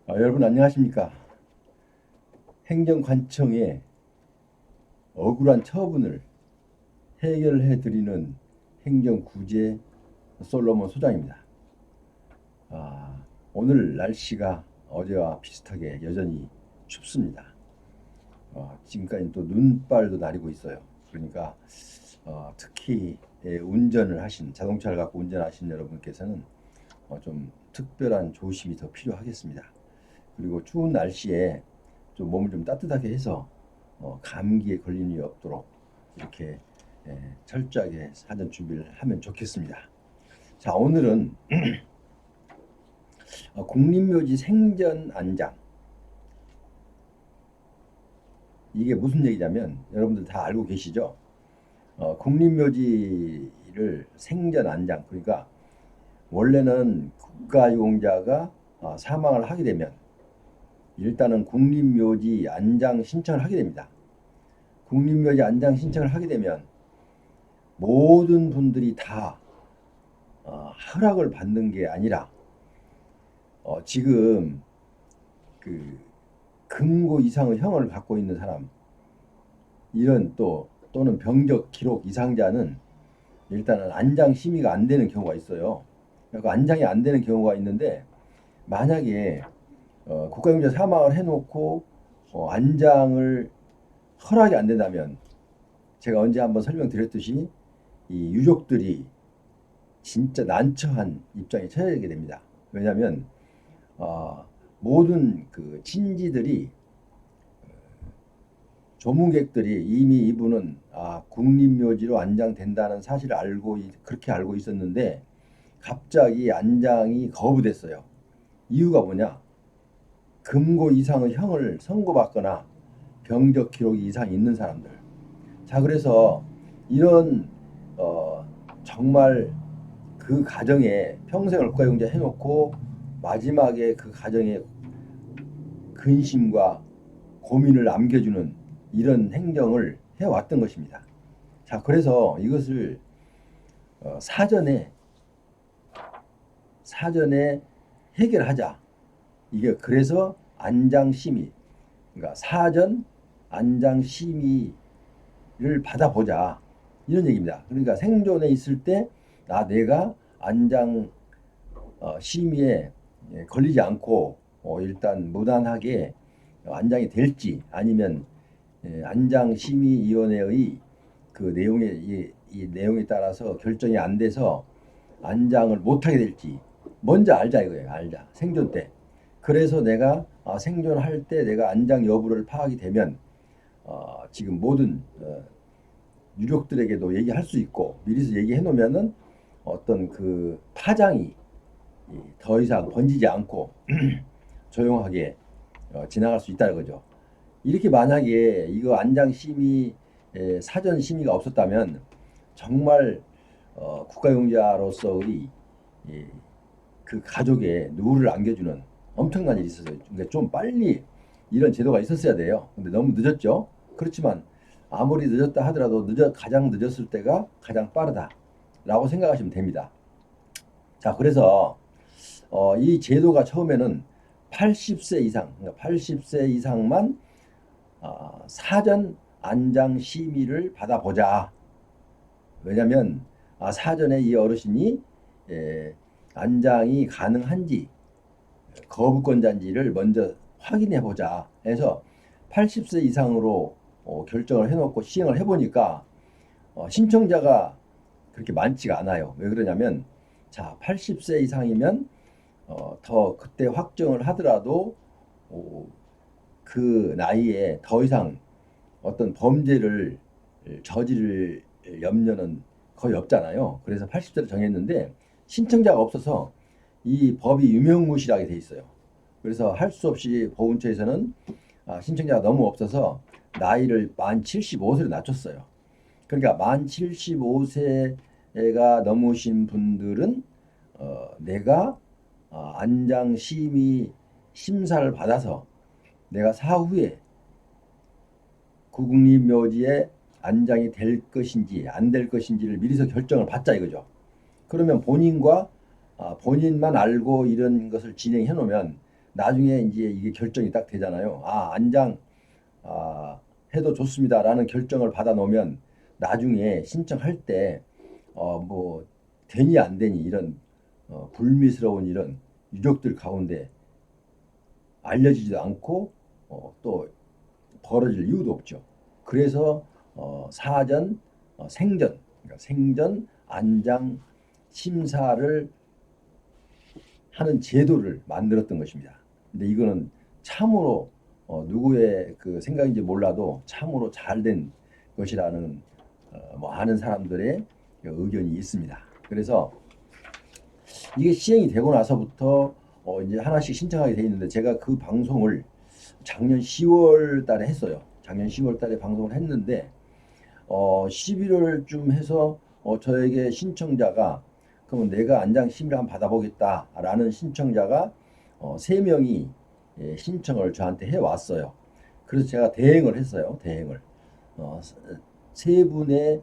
여러분 안녕하십니까? 행정관청의 억울한 처분을 해결해 드리는 행정구제 솔로몬 소장입니다. 오늘 날씨가 어제와 비슷하게 여전히 춥습니다. 지금까지 또 눈발도 나리고 있어요. 그러니까 특히 운전을 하신 자동차를 갖고 운전하신 여러분께서는 좀 특별한 조심이 더 필요하겠습니다. 그리고 추운 날씨에 좀 몸을 좀 따뜻하게 해서 감기에 걸리는 일이 없도록 이렇게 철저하게 사전 준비를 하면 좋겠습니다. 자, 오늘은 국립묘지 생전 안장, 이게 무슨 얘기냐면 여러분들 다 알고 계시죠? 국립묘지를 생전 안장, 그러니까 원래는 국가유공자가 사망을 하게 되면 일단은 국립묘지 안장 신청을 하게 됩니다. 국립묘지 안장 신청을 하게 되면 모든 분들이 다 허락을 받는 게 아니라 지금 그 금고 이상의 형을 갖고 있는 사람, 이런 또는 병적 기록 이상자는 일단은 안장 심의가 안 되는 경우가 있어요. 그러니까 안장이 안 되는 경우가 있는데, 만약에 국가영자 사망을 해놓고 안장을 허락이 안 된다면, 제가 언제 한번 설명드렸듯이 이 유족들이 진짜 난처한 입장에 처하게 됩니다. 왜냐하면 모든 그 친지들이, 조문객들이 이미 이분은 국립묘지로 안장된다는 사실을 그렇게 알고 있었는데 갑자기 안장이 거부됐어요. 이유가 뭐냐? 금고 이상의 형을 선고받거나 병적 기록이 이상 있는 사람들. 자, 그래서 이런 정말 그 가정에 평생을 국가용자 해놓고 마지막에 그 가정에 근심과 고민을 남겨주는 이런 행정을 해왔던 것입니다. 자, 그래서 이것을 사전에 해결하자. 이게 그래서 안장심의, 그러니까 사전 안장심의를 받아보자, 이런 얘기입니다. 그러니까 생존에 있을 때 내가 안장 심의에 걸리지 않고 일단 무난하게 안장이 될지, 아니면 안장심의위원회의 그 이 내용에 따라서 결정이 안 돼서 안장을 못하게 될지 먼저 알자 이거예요. 알자, 생존 때. 그래서 내가 생존할 때 내가 안장 여부를 파악이 되면 지금 모든 유족들에게도 얘기할 수 있고, 미리서 얘기해 놓으면은 어떤 그 파장이 더 이상 번지지 않고 조용하게 지나갈 수 있다는 거죠. 이렇게 만약에 이거 안장 심의 사전 심의가 없었다면 정말 국가용자로서의 그 가족에 누구를 안겨주는 엄청난 일이 있었어요. 그러니까 좀 빨리 이런 제도가 있었어야 돼요. 근데 너무 늦었죠. 그렇지만 아무리 늦었다 하더라도 가장 늦었을 때가 가장 빠르다라고 생각하시면 됩니다. 자, 그래서 이 제도가 처음에는 80세 이상, 그러니까 80세 이상만 사전 안장 심의를 받아보자. 왜냐하면 사전에 이 어르신이 안장이 가능한지 거부권자인지를 먼저 확인해 보자 해서 80세 이상으로 결정을 해놓고 시행을 해보니까 신청자가 그렇게 많지가 않아요. 왜 그러냐면, 자, 80세 이상이면 더 그때 확정을 하더라도 그 나이에 더 이상 어떤 범죄를 저지를 염려는 거의 없잖아요. 그래서 80세로 정했는데 신청자가 없어서 이 법이 유명무실하게 돼 있어요. 그래서 할 수 없이 보훈처에서는 신청자가 너무 없어서 나이를 만 75세로 낮췄어요. 그러니까 만 75세가 넘으신 분들은 내가 안장 심의 심사를 받아서 내가 사후에 국립묘지에 안장이 될 것인지 안 될 것인지를 미리서 결정을 받자 이거죠. 그러면 본인만 알고 이런 것을 진행해 놓으면 나중에 이제 이게 결정이 딱 되잖아요. 아, 안장 해도 좋습니다라는 결정을 받아 놓으면 나중에 신청할 때 뭐 되니 안 되니 이런 불미스러운 이런 유족들 가운데 알려지지도 않고 또 벌어질 이유도 없죠. 그래서 사전 생전 그러니까 생전 안장 심사를 하는 제도를 만들었던 것입니다. 근데 이거는 참으로 누구의 그 생각인지 몰라도 참으로 잘된 것이라는 뭐 아는 사람들의 의견이 있습니다. 그래서 이게 시행이 되고 나서부터 이제 하나씩 신청하게 돼 있는데 제가 그 방송을 작년 10월 달에 했어요. 작년 10월 달에 방송을 했는데 11월쯤 해서 저에게 신청자가 그러면 내가 안장 심의를 한번 받아보겠다라는 신청자가 3명이 신청을 저한테 해왔어요. 그래서 제가 대행을 했어요. 대행을. 어, 세 분의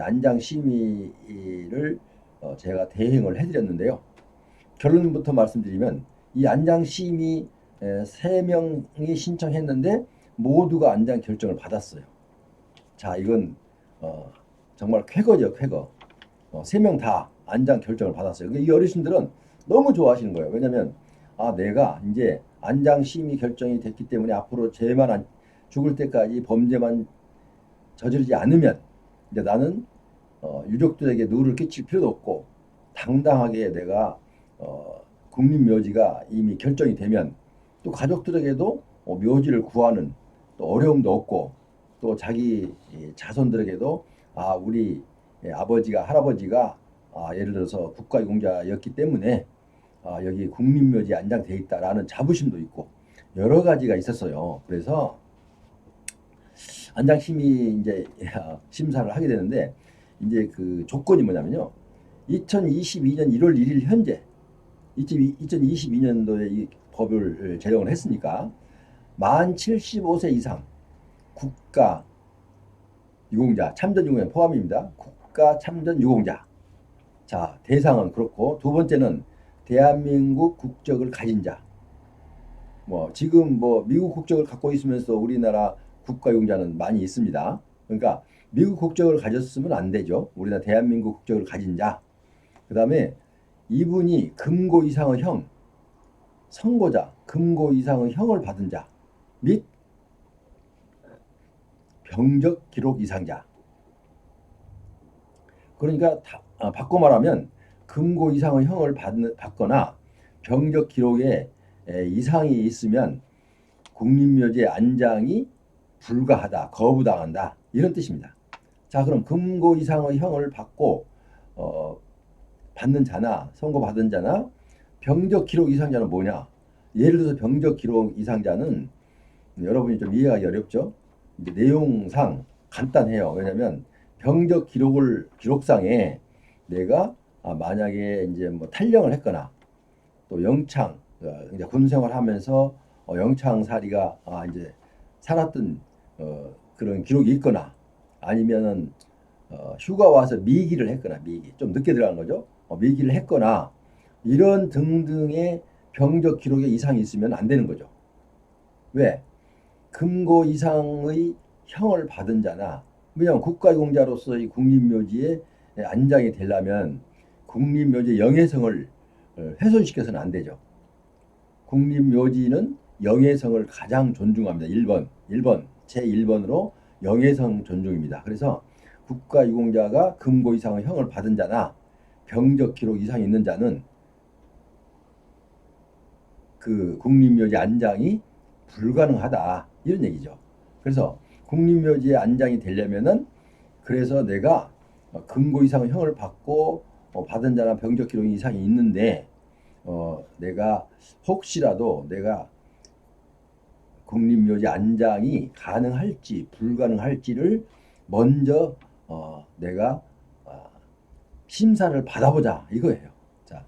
안장 심의를 제가 대행을 해드렸는데요. 결론부터 말씀드리면 이 안장 심의 3명이 신청했는데 모두가 안장 결정을 받았어요. 자, 이건 정말 쾌거죠, 쾌거. 3명 다 안장 결정을 받았어요. 이 어르신들은 너무 좋아하시는 거예요. 왜냐면 내가 이제 안장 심의 결정이 됐기 때문에 앞으로 죄만 죽을 때까지 범죄만 저지르지 않으면 이제 나는 유족들에게 누를 끼칠 필요도 없고 당당하게 내가 국립묘지가 이미 결정이 되면 또 가족들에게도 묘지를 구하는 또 어려움도 없고 또 자기 자손들에게도 우리 아버지가 할아버지가 예를 들어서 국가유공자였기 때문에 여기 국립묘지에 안장돼 있다라는 자부심도 있고 여러 가지가 있었어요. 그래서 안장심의 이제 심사를 하게 되는데 이제 그 조건이 뭐냐면요. 2022년 1월 1일 현재 2022년도에 이 법을 제정을 했으니까 만 75세 이상 국가 유공자, 참전 유공자 포함입니다. 국가 참전 유공자. 자, 대상은 그렇고 두 번째는 대한민국 국적을 가진 자. 뭐 지금 뭐 미국 국적을 갖고 있으면서 우리나라 국가 유공자는 많이 있습니다. 그러니까 미국 국적을 가졌으면 안 되죠. 우리나라 대한민국 국적을 가진 자. 그다음에 이분이 금고 이상의 형, 선고자, 금고 이상의 형을 받은 자 및 병적 기록 이상자. 그러니까 바꿔 말하면 금고 이상의 형을 받거나 병적 기록에 이상이 있으면 국립묘지의 안장이 불가하다, 거부당한다 이런 뜻입니다. 자, 그럼 금고 이상의 형을 받고 받는 자나 선고받은 자나 병적 기록 이상자는 뭐냐? 예를 들어서 병적 기록 이상자는 여러분이 좀 이해하기 어렵죠? 이제 내용상 간단해요. 왜냐하면 병적 기록상에 내가 만약에 이제 뭐 탈령을 했거나 또 영창 이제 군 생활하면서 영창살이가 이제 살았던 그런 기록이 있거나 아니면은 휴가 와서 미기를 했거나 미기 좀 늦게 들어간 거죠. 미기를 했거나 이런 등등의 병적 기록에 이상이 있으면 안 되는 거죠. 왜? 금고 이상의 형을 받은 자나 왜냐하면 국가유공자로서의 국립묘지에 안장이 되려면 국립묘지의 영예성을 훼손시켜서는 안 되죠. 국립묘지는 영예성을 가장 존중합니다. 1번 제1번으로 영예성 존중입니다. 그래서 국가유공자가 금고 이상의 형을 받은 자나 병적 기록 이상이 있는 자는 그 국립묘지 안장이 불가능하다 이런 얘기죠. 그래서 국립묘지에 안장이 되려면은 그래서 내가 금고 이상의 형을 받고 받은 자나 병적 기록 이상이 있는데 내가 혹시라도 내가 국립묘지 안장이 가능할지 불가능할지를 먼저 내가 심사를 받아보자 이거예요. 자,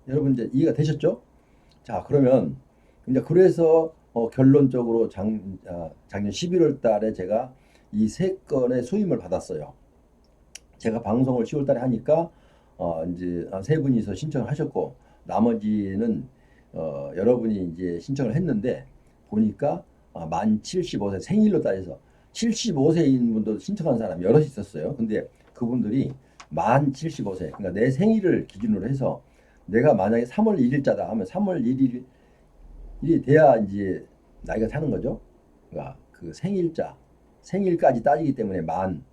여러분 이제 이해가 되셨죠? 자, 그러면 이제 그래서 결론적으로 작년 11월 달에 제가 이 3건의 수임을 받았어요. 제가 방송을 10월 달에 하니까 이제 3분이서 신청을 하셨고 나머지는 여러분이 이제 신청을 했는데 보니까 만 75세 생일로 따져서 75세인 분도 신청한 사람이 여럿이 있었어요. 근데 그분들이 만 75세, 그러니까 내 생일을 기준으로 해서 내가 만약에 3월 1일자다 하면 3월 1일이 돼야 이제 나이가 차는 거죠. 그러니까 그 생일까지 따지기 때문에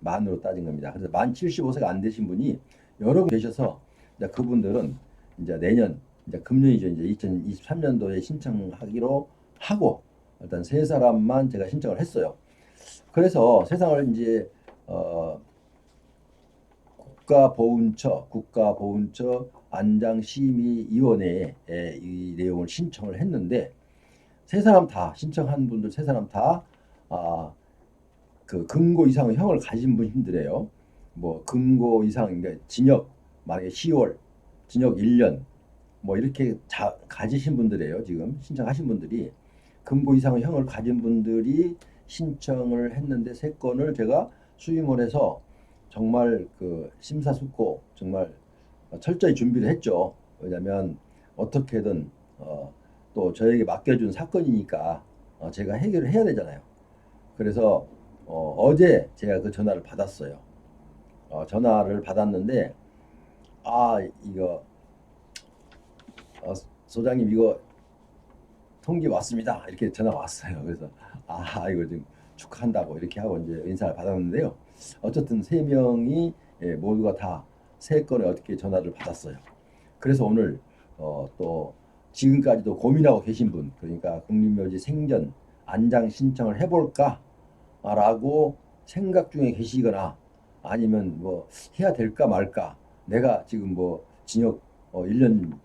만으로 따진 겁니다. 그래서 만 75세가 안 되신 분이 여러 분 계셔서 이제 그분들은 이제 내년 이제 금년이죠. 이제 2023년도에 신청하기로 하고 일단 세 사람만 제가 신청을 했어요. 그래서 세상을 이제 국가보훈처 안장심의위원회에 이 내용을 신청을 했는데 세 사람 다 신청한 분들 세 사람 다 그 금고 이상의 형을 가진 분들이에요. 뭐 금고 이상 그러니까 징역 만약에 10월 징역 1년 뭐 이렇게 가지신 분들이에요. 지금 신청하신 분들이 금고 이상의 형을 가진 분들이 신청을 했는데 세 건을 제가 수임을 해서 정말 그 심사숙고 정말 철저히 준비를 했죠. 왜냐하면 어떻게든 또 저에게 맡겨준 사건이니까 제가 해결을 해야 되잖아요. 그래서 어제 제가 그 전화를 받았어요. 전화를 받았는데 이거 소장님 이거 통지 왔습니다. 이렇게 전화 왔어요. 그래서 이거 좀 축하한다고 이렇게 하고 이제 인사를 받았는데요. 어쨌든 세 명이 모두가 다 세 건에 어떻게 전화를 받았어요. 그래서 오늘 또 지금까지도 고민하고 계신 분, 그러니까 국립묘지 생전 안장 신청을 해볼까라고 생각 중에 계시거나 아니면 뭐 해야 될까 말까, 내가 지금 뭐 징역 1년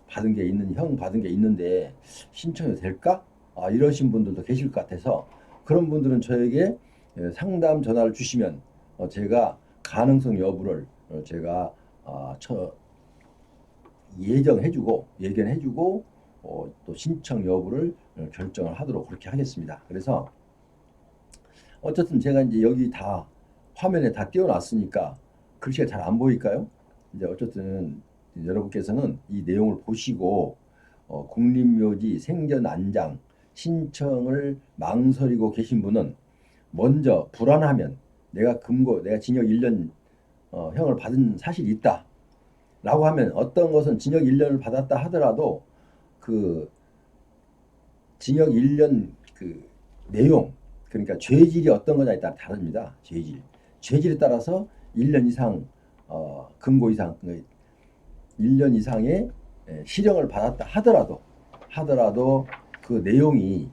받은 게 있는 형 받은 게 있는데 신청이 될까? 이러신 분들도 계실 것 같아서 그런 분들은 저에게 상담 전화를 주시면 제가 가능성 여부를 제가 예견해주고 또 신청 여부를 결정을 하도록 그렇게 하겠습니다. 그래서 어쨌든 제가 이제 여기 다 화면에 다 띄워놨으니까 글씨가 잘 안 보일까요? 이제 어쨌든 여러분께서는 이 내용을 보시고 국립묘지 생전 안장 신청을 망설이고 계신 분은 먼저 불안하면 내가 징역 1년 형을 받은 사실이 있다 라고 하면 어떤 것은 징역 1년을 받았다 하더라도 그 징역 1년 그 내용 그러니까 죄질이 어떤 거냐에 따라 다릅니다. 죄질에 따라서 1년 이상 금고 이상 1년 이상의 실형을 받았다 하더라도 그 내용이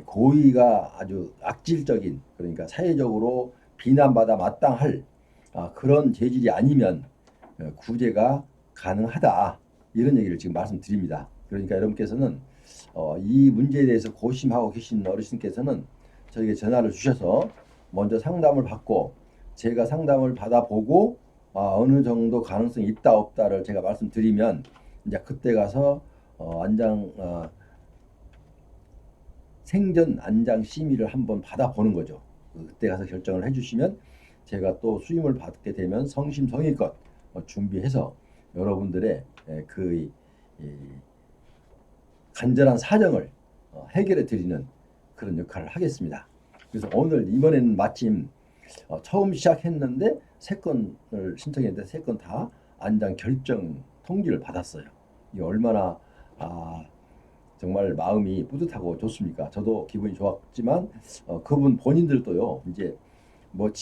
고의가 아주 악질적인 그러니까 사회적으로 비난받아 마땅할 그런 죄질이 아니면 구제가 가능하다 이런 얘기를 지금 말씀드립니다. 그러니까 여러분께서는 이 문제에 대해서 고심하고 계신 어르신께서는 저에게 전화를 주셔서 먼저 상담을 받고 제가 상담을 받아보고 어느 정도 가능성이 있다 없다를 제가 말씀드리면 이제 그때 가서 생전 안장 심의를 한번 받아보는 거죠. 그때 가서 결정을 해주시면 제가 또 수임을 받게 되면 성심성의껏 준비해서 여러분들의 그 간절한 사정을 해결해 드리는 그런 역할을 하겠습니다. 그래서 이번에는 마침 처음 시작했는데 세 건을 신청했는데 세 건 다 안장 결정 통지를 받았어요. 이게 얼마나 정말 마음이 뿌듯하고 좋습니까? 저도 기분이 좋았지만 그분 본인들도요. 이제 뭐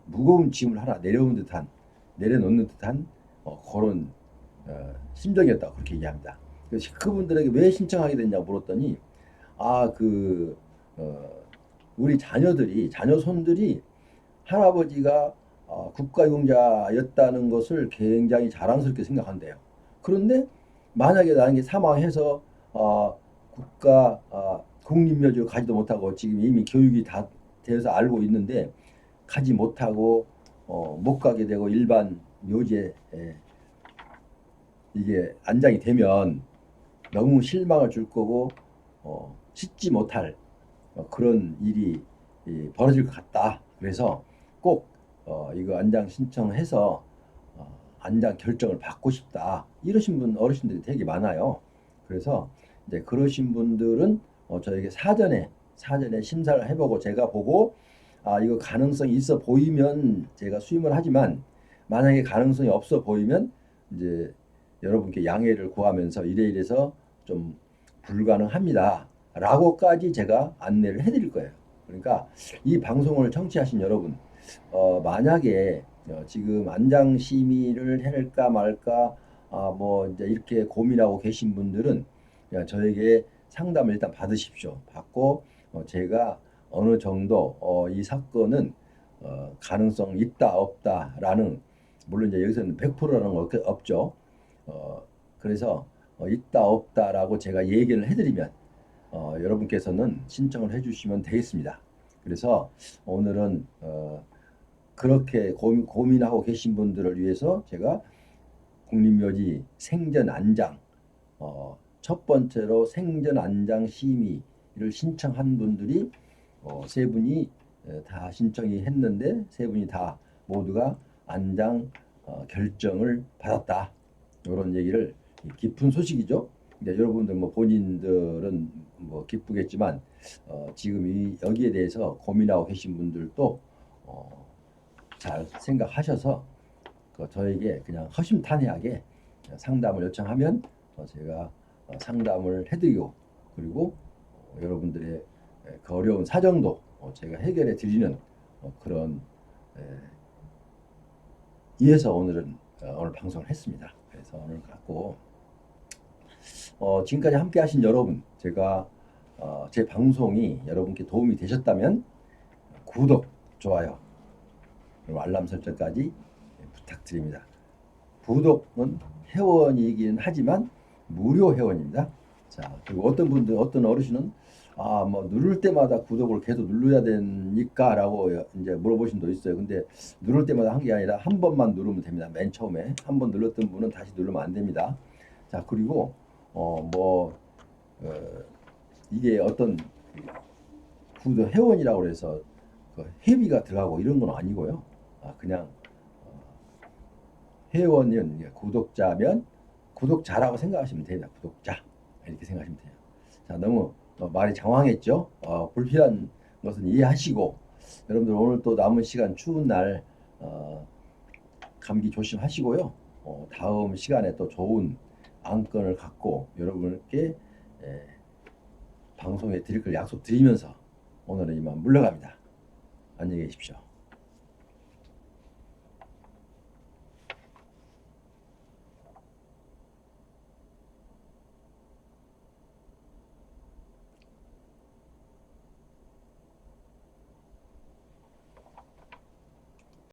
무거운 짐을 하나 내려놓는 듯한 그런 심정이었다고 그렇게 얘기합니다. 그래서 그분들에게 왜 신청하게 됐냐고 물었더니 우리 자녀손들이 할아버지가 국가유공자였다는 것을 굉장히 자랑스럽게 생각한대요. 그런데 만약에 나에게 사망해서 국립묘지로 가지도 못하고 지금 이미 교육이 다 되어서 알고 있는데 가지 못하고 못 가게 되고 일반 묘지에 이게 안장이 되면 너무 실망을 줄 거고 씻지 못할 그런 일이 벌어질 것 같다. 그래서 꼭 이거 안장 신청해서 안장 결정을 받고 싶다. 이러신 어르신들이 되게 많아요. 그래서 이제 그러신 분들은 저에게 사전에 심사를 해보고 제가 보고 이거 가능성이 있어 보이면 제가 수임을 하지만 만약에 가능성이 없어 보이면 이제 여러분께 양해를 구하면서 이래서 좀 불가능합니다. 라고까지 제가 안내를 해드릴 거예요. 그러니까 이 방송을 청취하신 여러분, 만약에 지금 안장 심의를 할까 말까 뭐 이제 이렇게 고민하고 계신 분들은 그냥 저에게 상담을 일단 받으십시오. 받고 제가 어느 정도 이 사건은 가능성 있다 없다라는 물론 이제 여기서는 100%라는 거 없죠. 그래서 있다 없다라고 제가 얘기를 해드리면 여러분께서는 신청을 해주시면 되겠습니다. 그래서 오늘은 그렇게 고민하고 계신 분들을 위해서 제가 국립묘지 생전 안장 첫 번째로 생전 안장 심의를 신청한 분들이 세 분이 다 신청이 했는데 세 분이 다 모두가 안장 결정을 받았다. 이런 얘기를 깊은 소식이죠. 근데 여러분들 뭐 본인들은 뭐 기쁘겠지만 지금 여기에 대해서 고민하고 계신 분들도 잘 생각하셔서 저에게 그냥 허심탄회하게 상담을 요청하면 제가 상담을 해드리고 그리고 여러분들의 그 어려운 사정도 제가 해결해 드리는 그런 이에서 오늘 방송을 했습니다. 그래서 오늘 갖고 지금까지 함께 하신 여러분, 제가 제 방송이 여러분께 도움이 되셨다면 구독, 좋아요, 그리고 알람 설정까지 부탁드립니다. 구독은 회원이긴 하지만 무료 회원입니다. 자, 그리고 어떤 분들, 어떤 어르신은 뭐 누를 때마다 구독을 계속 눌러야 되니까라고 이제 물어보신 분도 있어요. 근데 누를 때마다 한 게 아니라 한 번만 누르면 됩니다. 맨 처음에 한 번 눌렀던 분은 다시 누르면 안 됩니다. 자, 그리고 이게 어떤 구독 회원이라고 해서 그 회비가 들어가고 이런 건 아니고요. 그냥 회원은 구독자면 구독자라고 생각하시면 됩니다. 구독자 이렇게 생각하시면 돼요. 자, 너무 말이 장황했죠? 불필요한 것은 이해하시고 여러분들 오늘 또 남은 시간 추운 날 감기 조심하시고요. 다음 시간에 또 좋은 안건을 갖고 여러분께 방송에 드릴 걸 약속드리면서 오늘은 이만 물러갑니다. 안녕히 계십시오.